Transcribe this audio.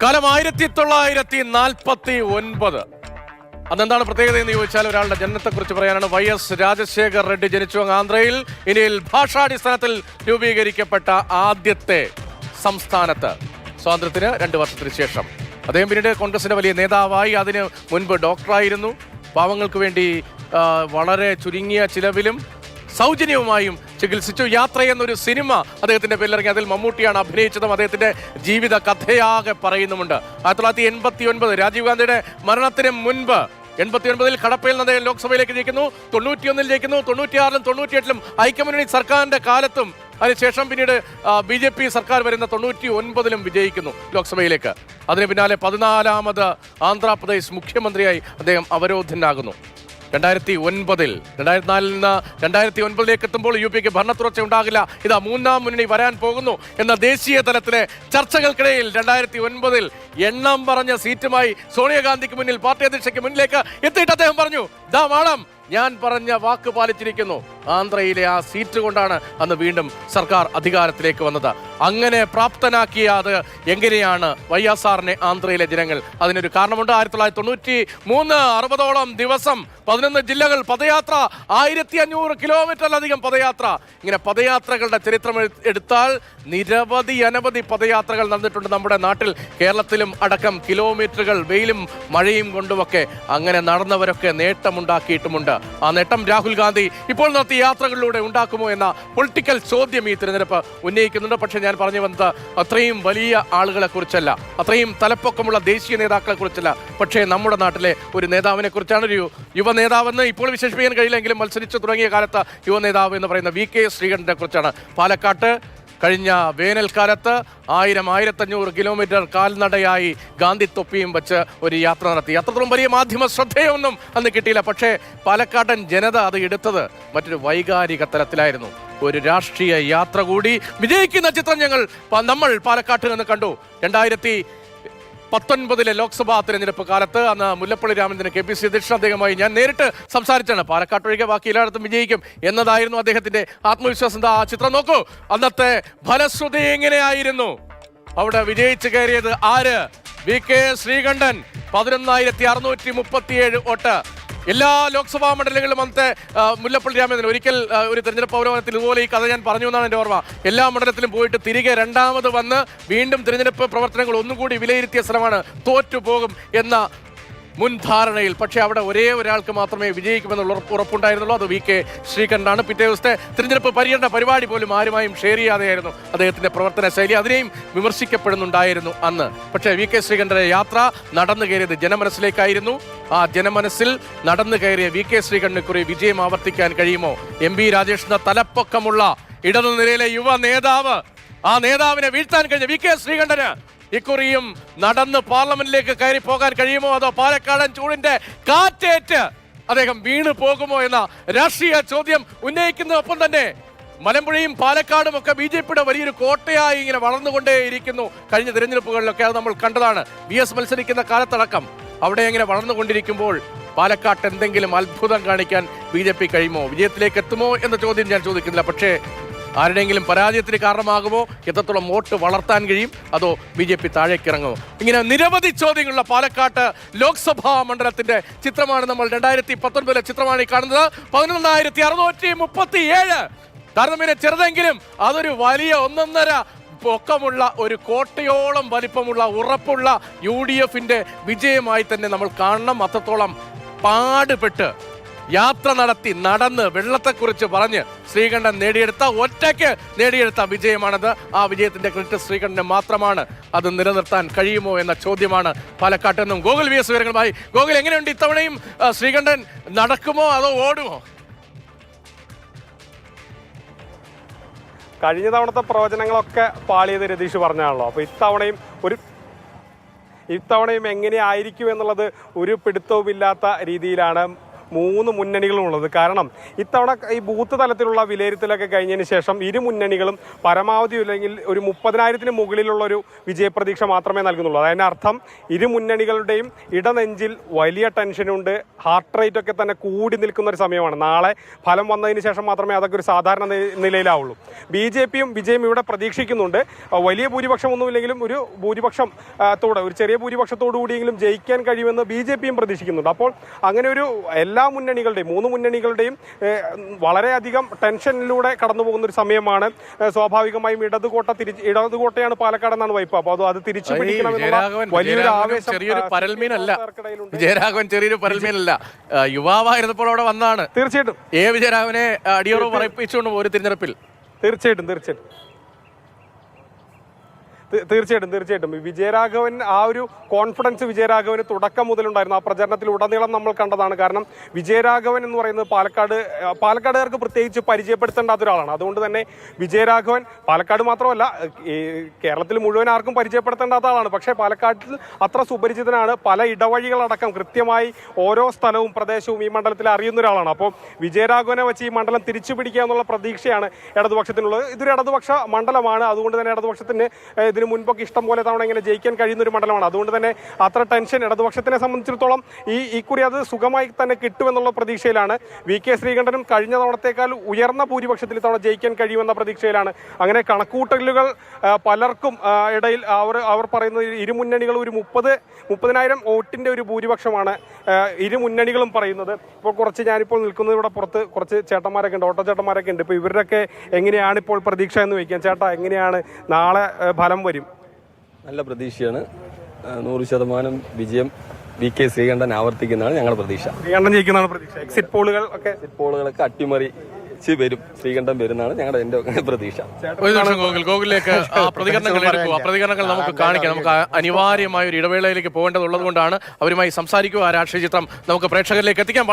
കാലം 1949. അതെന്താണ് പ്രത്യേകത എന്ന് ചോദിച്ചാൽ ഒരാളുടെ ജനനത്തെക്കുറിച്ച് പറയാനാണ്. YS രാജശേഖർ റെഡ്ഡി ജനിച്ചു ആന്ധ്രയിൽ. ഇന്ത്യയിൽ ഭാഷാടിസ്ഥാനത്തിൽ രൂപീകരിക്കപ്പെട്ട ആദ്യത്തെ സംസ്ഥാനത്ത് സ്വാതന്ത്ര്യത്തിന് 2 വർഷത്തിന് ശേഷം. അദ്ദേഹം പിന്നീട് കോൺഗ്രസിന്റെ വലിയ നേതാവായി. അതിന് മുൻപ് ഡോക്ടറായിരുന്നു. പാവങ്ങൾക്ക് വേണ്ടി വളരെ ചുരുങ്ങിയ ചിലവിലും സൗജന്യവുമായും ചികിത്സിച്ചു. യാത്ര എന്നൊരു സിനിമ അദ്ദേഹത്തിന്റെ പേരിലിറങ്ങി. അതിൽ മമ്മൂട്ടിയാണ് അഭിനയിച്ചതും. അദ്ദേഹത്തിന്റെ ജീവിത കഥയാകെ പറയുന്നുമുണ്ട്. 1989 രാജീവ് ഗാന്ധിയുടെ മരണത്തിന് മുൻപ് 89 കടപ്പയിൽ നിന്ന് അദ്ദേഹം ലോക്സഭയിലേക്ക് ജയിക്കുന്നു. 91 ജയിക്കുന്നു. 96 98 ഐക്യമുന്നണി സർക്കാരിന്റെ കാലത്തും അതിനുശേഷം പിന്നീട് BJP സർക്കാർ വരുന്ന 99 വിജയിക്കുന്നു ലോക്സഭയിലേക്ക്. അതിന് പിന്നാലെ 14ാമത് ആന്ധ്രാപ്രദേശ് മുഖ്യമന്ത്രിയായി അദ്ദേഹം അവരോധനാകുന്നു. 2009 2004 നിന്ന് 2009 എത്തുമ്പോൾ UPക്ക് ഭരണത്തുടർച്ച ഉണ്ടാകില്ല, ഇതാ 3ാം മുന്നണി വരാൻ പോകുന്നു എന്ന ദേശീയ തലത്തിലെ ചർച്ചകൾക്കിടയിൽ 2009 എണ്ണം പറഞ്ഞ സീറ്റുമായി സോണിയാഗാന്ധിക്ക് മുന്നിൽ, പാർട്ടി അധ്യക്ഷയ്ക്ക് മുന്നിലേക്ക് എത്തിയിട്ട് അദ്ദേഹം പറഞ്ഞു, ദാ മാഡം, ഞാൻ പറഞ്ഞ വാക്ക് പാലിച്ചിരിക്കുന്നു. ആന്ധ്രയിലെ ആ സീറ്റ് കൊണ്ടാണ് അന്ന് വീണ്ടും സർക്കാർ അധികാരത്തിലേക്ക് വന്നത്. അങ്ങനെ പ്രാപ്തനാക്കിയ അത് എങ്ങനെയാണ് YSRനെ ആന്ധ്രയിലെ ജനങ്ങൾ? അതിനൊരു കാരണമുണ്ട്. 1993 60ഓളം ദിവസം 11 ജില്ലകൾ പദയാത്ര, 1500 കിലോമീറ്ററിലധികം പദയാത്ര. ഇങ്ങനെ പദയാത്രകളുടെ ചരിത്രം എടുത്താൽ അനവധി പദയാത്രകൾ നടന്നിട്ടുണ്ട് നമ്മുടെ നാട്ടിൽ. കേരളത്തിലും അടക്കം കിലോമീറ്ററുകൾ വെയിലും മഴയും കൊണ്ടുമൊക്കെ അങ്ങനെ നടന്നവരൊക്കെ നേട്ടമുണ്ടാക്കിയിട്ടുമുണ്ട്. ആ നേട്ടം രാഹുൽ ഗാന്ധി ഇപ്പോൾ നടത്തിയ യാത്രകളിലൂടെ ഉണ്ടാക്കുമോ എന്ന പൊളിറ്റിക്കൽ ചോദ്യം ഈ തിരഞ്ഞെടുപ്പ് ഉന്നയിക്കുന്നുണ്ട്. പക്ഷെ ഞാൻ പറഞ്ഞു വന്നത് അത്രയും വലിയ ആളുകളെ കുറിച്ചല്ല, അത്രയും തലപ്പൊക്കമുള്ള ദേശീയ നേതാക്കളെ കുറിച്ചല്ല, പക്ഷേ നമ്മുടെ നാട്ടിലെ ഒരു നേതാവിനെ കുറിച്ചാണ്. ഒരു യുവ നേതാവെന്ന് ഇപ്പോൾ വിശേഷിപ്പിക്കാൻ കഴിയില്ലെങ്കിലും മത്സരിച്ചു തുടങ്ങിയ കാലത്ത് യുവ നേതാവ് എന്ന് പറയുന്ന VK ശ്രീകണ്ഠനെ കുറിച്ചാണ്. പാലക്കാട്ട് കഴിഞ്ഞ വേനൽക്കാലത്ത് 1000-1500 കിലോമീറ്റർ കാൽനടയായി ഗാന്ധി തൊപ്പിയും വെച്ച് ഒരു യാത്ര നടത്തി. അത്രത്തോളം വലിയ മാധ്യമ ശ്രദ്ധയൊന്നും അന്ന് കിട്ടിയില്ല. പക്ഷേ പാലക്കാടൻ ജനത അത് എടുത്തത് മറ്റൊരു വൈകാരിക തലത്തിലായിരുന്നു. ഒരു രാഷ്ട്രീയ യാത്ര കൂടി വിജയിക്കുന്ന ചിത്രം നമ്മൾ പാലക്കാട്ട് നിന്ന് കണ്ടു. 2019 ലോക്സഭാ തെരഞ്ഞെടുപ്പ് കാലത്ത് അന്ന് മുല്ലപ്പള്ളി രാമചന്ദ്രൻ KPC അധ്യക്ഷൻ, അദ്ദേഹമായി ഞാൻ നേരിട്ട് സംസാരിച്ചാണ്. പാലക്കാട്ട് ഒഴികെ ബാക്കി എല്ലായിടത്തും വിജയിക്കും എന്നതായിരുന്നു അദ്ദേഹത്തിന്റെ ആത്മവിശ്വാസം. ആ ചിത്രം നോക്കൂ. അന്നത്തെ ഫലശ്രുതി എങ്ങനെയായിരുന്നു? അവിടെ വിജയിച്ചു കയറിയത് ആര്? VK ശ്രീകണ്ഠൻ. 11,637 വോട്ട്. എല്ലാ ലോക്സഭാ മണ്ഡലങ്ങളിലും അന്നത്തെ മുല്ലപ്പള്ളി രാമചന്ദ്രൻ ഒരിക്കൽ ഒരു തെരഞ്ഞെടുപ്പ് അവലോകനത്തിൽ ഇതുപോലെ ഈ കഥ ഞാൻ പറഞ്ഞു എന്നാണ് എൻ്റെ ഓർമ്മ. എല്ലാ മണ്ഡലത്തിലും പോയിട്ട് തിരികെ രണ്ടാമത് വന്ന് വീണ്ടും തിരഞ്ഞെടുപ്പ് പ്രവർത്തനങ്ങൾ ഒന്നുകൂടി വിലയിരുത്തിയ സ്ഥലമാണ്. തോറ്റുപോകും എന്ന മുൻധാരണയിൽ. പക്ഷേ അവിടെ ഒരേ ഒരാൾക്ക് മാത്രമേ വിജയിക്കുമെന്നുള്ള ഉറപ്പുണ്ടായിരുന്നുള്ളൂ. അത് VK ശ്രീകണ്ഠനാണ്. പിറ്റേ ദിവസത്തെ തിരഞ്ഞെടുപ്പ് പര്യടന പരിപാടി പോലും ആരുമായും ഷെയർ ചെയ്യാതെയായിരുന്നു അദ്ദേഹത്തിന്റെ പ്രവർത്തന ശൈലി. അതിനെയും വിമർശിക്കപ്പെടുന്നുണ്ടായിരുന്നു അന്ന്. പക്ഷേ VK ശ്രീകണ്ഠന്റെ യാത്ര നടന്നു കയറിയത് ജനമനസ്സിലേക്കായിരുന്നു. ആ ജനമനസ്സിൽ നടന്നു കയറിയ VK ശ്രീകണ്ഠനെ കുറി വിജയം ആവർത്തിക്കാൻ കഴിയുമോ? MB രാജേഷിന്റെ തലപ്പൊക്കമുള്ള ഇടതുനിരയിലെ യുവ നേതാവ്, ആ നേതാവിനെ വീഴ്ത്താൻ കഴിഞ്ഞ VK ശ്രീകണ്ഠന് ഇക്കുറിയും നടന്ന് പാർലമെന്റിലേക്ക് കയറി പോകാൻ കഴിയുമോ? അതോ പാലക്കാടൻ ചൂടിന്റെ കാറ്റേറ്റ് അദ്ദേഹം വീണു പോകുമോ എന്ന രാഷ്ട്രീയ ചോദ്യം ഉന്നയിക്കുന്നതൊപ്പം തന്നെ മലമ്പുഴയും പാലക്കാടും ഒക്കെ BJPയുടെ വലിയൊരു കോട്ടയായി ഇങ്ങനെ വളർന്നുകൊണ്ടേയിരിക്കുന്നു. കഴിഞ്ഞ തിരഞ്ഞെടുപ്പുകളിലൊക്കെ അത് നമ്മൾ കണ്ടതാണ്. VS മത്സരിക്കുന്ന കാലത്തടക്കം അവിടെ ഇങ്ങനെ വളർന്നുകൊണ്ടിരിക്കുമ്പോൾ പാലക്കാട്ട് എന്തെങ്കിലും അത്ഭുതം കാണിക്കാൻ BJP കഴിയുമോ? വിജയത്തിലേക്ക് എത്തുമോ എന്ന ചോദ്യം ഞാൻ ചോദിക്കുന്നില്ല. പക്ഷേ ആരുടെയെങ്കിലും പരാജയത്തിന് കാരണമാകുമോ? എത്രത്തോളം വോട്ട് വളർത്താൻ കഴിയും? അതോ BJP താഴേക്കിറങ്ങുമോ? ഇങ്ങനെ നിരവധി ചോദ്യങ്ങളുള്ള പാലക്കാട്ട് ലോക്സഭാ മണ്ഡലത്തിന്റെ ചിത്രമാണ് നമ്മൾ 2019 ചിത്രമാണ് ഈ കാണുന്നത്. 11,637 താരതമ്യേന ചെറുതെങ്കിലും അതൊരു വലിയ 1.5 പൊക്കമുള്ള ഒരു കോട്ടയോളം വലിപ്പമുള്ള ഉറപ്പുള്ള UDFന്റെ വിജയമായി തന്നെ നമ്മൾ കാണണം. അത്രത്തോളം പാടുപെട്ട് യാത്ര നടത്തി നടന്ന് വെള്ളത്തെക്കുറിച്ച് പറഞ്ഞ് ശ്രീകണ്ഠൻ ഒറ്റയ്ക്ക് നേടിയെടുത്ത വിജയമാണത്. ആ വിജയത്തിന്റെ ക്രെഡിറ്റ് ശ്രീകണ്ഠന് മാത്രമാണ്. അത് നിലനിർത്താൻ കഴിയുമോ എന്ന ചോദ്യമാണ് പാലക്കാട്ട് നിന്നും ഗോകുൽ VS വിവരങ്ങളുമായി. ഗോകുൽ, എങ്ങനെയുണ്ട് ഇത്തവണയും ശ്രീകണ്ഠൻ നടക്കുമോ അതോ ഓടുമോ? കഴിഞ്ഞ തവണത്തെ പ്രവചനങ്ങളൊക്കെ പാളിയത് രതീഷ് പറഞ്ഞാണല്ലോ. അപ്പോൾ ഇത്തവണയും എങ്ങനെയായിരിക്കും എന്നുള്ളത് ഒരു പിടുത്തവുമില്ലാത്ത രീതിയിലാണ് 3 മുന്നണികളും ഉള്ളത്. കാരണം ഇത്തവണ ഈ ബൂത്ത് തലത്തിലുള്ള വിലയിരുത്തലൊക്കെ കഴിഞ്ഞതിന് ശേഷം ഇരു മുന്നണികളും പരമാവധി അല്ലെങ്കിൽ ഒരു 30,000-ന് മുകളിലുള്ള ഒരു വിജയപ്രതീക്ഷ മാത്രമേ നൽകുന്നുള്ളൂ. അതിൻ്റെ അർത്ഥം ഇരു മുന്നണികളുടെയും ഇടനെഞ്ചിൽ വലിയ ടെൻഷനുണ്ട്. ഹാർട്ട് റേറ്റ് ഒക്കെ തന്നെ കൂടി നിൽക്കുന്ന ഒരു സമയമാണ്. നാളെ ഫലം വന്നതിന് ശേഷം മാത്രമേ അതൊക്കെ ഒരു സാധാരണ നിലയിലാവുള്ളൂ. BJPയും വിജയം ഇവിടെ പ്രതീക്ഷിക്കുന്നുണ്ട്. വലിയ ഭൂരിപക്ഷമൊന്നുമില്ലെങ്കിലും ഒരു ഒരു ചെറിയ ഭൂരിപക്ഷത്തോടു കൂടിയെങ്കിലും ജയിക്കാൻ കഴിയുമെന്ന് BJPയും പ്രതീക്ഷിക്കുന്നുണ്ട്. അപ്പോൾ അങ്ങനെ ഒരു എല്ലാ മുന്നണികളുടെയും 3 മുന്നണികളുടെയും വളരെയധികം ടെൻഷനിലൂടെ കടന്നു പോകുന്ന ഒരു സമയമാണ്. സ്വാഭാവികമായും ഇടതുകോട്ടയാണ് പാലക്കാട് എന്നാണ് വൈപ്പ്. അപ്പോൾ അത് തിരിച്ചു പിടിക്കണമെന്നുള്ള വലിയൊരു ആവേശം ചെറിയൊരു പരൽമീനല്ല, യുവാവായിരുന്നപ്പോൾ അവിടെ വന്നാണ്. തീർച്ചയായിട്ടും വിജയരാഘവനെ അടിയറവ് പറയിപ്പിച്ചുകൊണ്ട് ഒരു തിരഞ്ഞെടുപ്പിൽ തീർച്ചയായിട്ടും വിജയരാഘവൻ ആ ഒരു കോൺഫിഡൻസ് വിജയരാഘവന് തുടക്കം മുതലുണ്ടായിരുന്നു. ആ പ്രചരണത്തിൽ ഉടനീളം നമ്മൾ കണ്ടതാണ്. കാരണം വിജയരാഘവൻ എന്ന് പറയുന്നത് പാലക്കാടുകാർക്ക് പ്രത്യേകിച്ച് പരിചയപ്പെടുത്തേണ്ടാത്ത ഒരാളാണ്. അതുകൊണ്ട് തന്നെ വിജയരാഘവൻ പാലക്കാട് മാത്രമല്ല കേരളത്തിൽ മുഴുവൻ ആർക്കും പരിചയപ്പെടുത്തേണ്ടാത്ത ആളാണ്. പക്ഷേ പാലക്കാട്ടിൽ അത്ര സുപരിചിതനാണ്. പല ഇടവഴികളടക്കം കൃത്യമായി ഓരോ സ്ഥലവും പ്രദേശവും ഈ മണ്ഡലത്തിൽ അറിയുന്ന ഒരാളാണ്. അപ്പോൾ വിജയരാഘവനെ വെച്ച് ഈ മണ്ഡലം തിരിച്ചു പിടിക്കുക എന്നുള്ള പ്രതീക്ഷയാണ് ഇടതുപക്ഷത്തിനുള്ളത്. ഇതൊരു ഇടതുപക്ഷ മണ്ഡലമാണ്. അതുകൊണ്ട് തന്നെ ഇടതുപക്ഷത്തിന് ഇതിന് മുൻപൊക്കെ ഇഷ്ടം പോലെ തവണ ഇങ്ങനെ ജയിക്കാൻ കഴിയുന്ന ഒരു മണ്ഡലമാണ്. അതുകൊണ്ട് തന്നെ അത്ര ടെൻഷൻ ഇടതുപക്ഷത്തിനെ സംബന്ധിച്ചിടത്തോളം ഇക്കുറി അത് സുഖമായി തന്നെ കിട്ടുമെന്നുള്ള പ്രതീക്ഷയിലാണ്. VK ശ്രീകണ്ഠനും കഴിഞ്ഞ തവണത്തേക്കാൾ ഉയർന്ന ഭൂരിപക്ഷത്തിൽ തവണ ജയിക്കാൻ കഴിയുമെന്ന പ്രതീക്ഷയിലാണ്. അങ്ങനെ കണക്കൂട്ടലുകൾ പലർക്കും ഇടയിൽ അവർ പറയുന്നത് ഇരു മുന്നണികളും ഒരു 30,000 വോട്ടിന്റെ ഒരു ഭൂരിപക്ഷമാണ് ഇരു മുന്നണികളും പറയുന്നത്. ഇപ്പോൾ ഞാനിപ്പോൾ നിൽക്കുന്നത് ഇവിടെ പുറത്ത് കുറച്ച് ചേട്ടന്മാരൊക്കെ ഉണ്ട്, ഓട്ടോ ചേട്ടന്മാരൊക്കെ ഉണ്ട്. ഇപ്പോൾ ഇവരുടെയൊക്കെ എങ്ങനെയാണ് ഇപ്പോൾ പ്രതീക്ഷ എന്ന് വയ്ക്കാം. ചേട്ടാ, എങ്ങനെയാണ് നാളെ ഫലം വരും? നല്ല പ്രതീക്ഷയാണ്. 100% വിജയം VK ശ്രീകണ്ഠൻ ആവർത്തിക്കുന്നതാണ് ഞങ്ങളുടെ പ്രതീക്ഷ. ശ്രീകണ്ഠൻ ജയിക്കുന്നതാണ് പ്രതീക്ഷ. എക്സിറ്റ് പോളുകളൊക്കെ അട്ടിമറിച്ച് വരും, ശ്രീകണ്ഠൻ വരുന്നതാണ് ഞങ്ങളുടെ പ്രതീക്ഷ. ഒരു നിമിഷം ഗോകുലിലേക്ക് പ്രതികരണങ്ങൾ എടുക്കുക. പ്രതികരണങ്ങൾ നമുക്ക് കാണിക്കാം. നമുക്ക് അനിവാര്യമായ ഒരു ഇടവേളയിലേക്ക് പോകേണ്ടതുള്ളത് കൊണ്ടാണ് അവരുമായി സംസാരിക്കുക. ആ രാഷ്ട്രീയ ചിത്രം നമുക്ക് പ്രേക്ഷകരിലേക്ക് എത്തിക്കാം.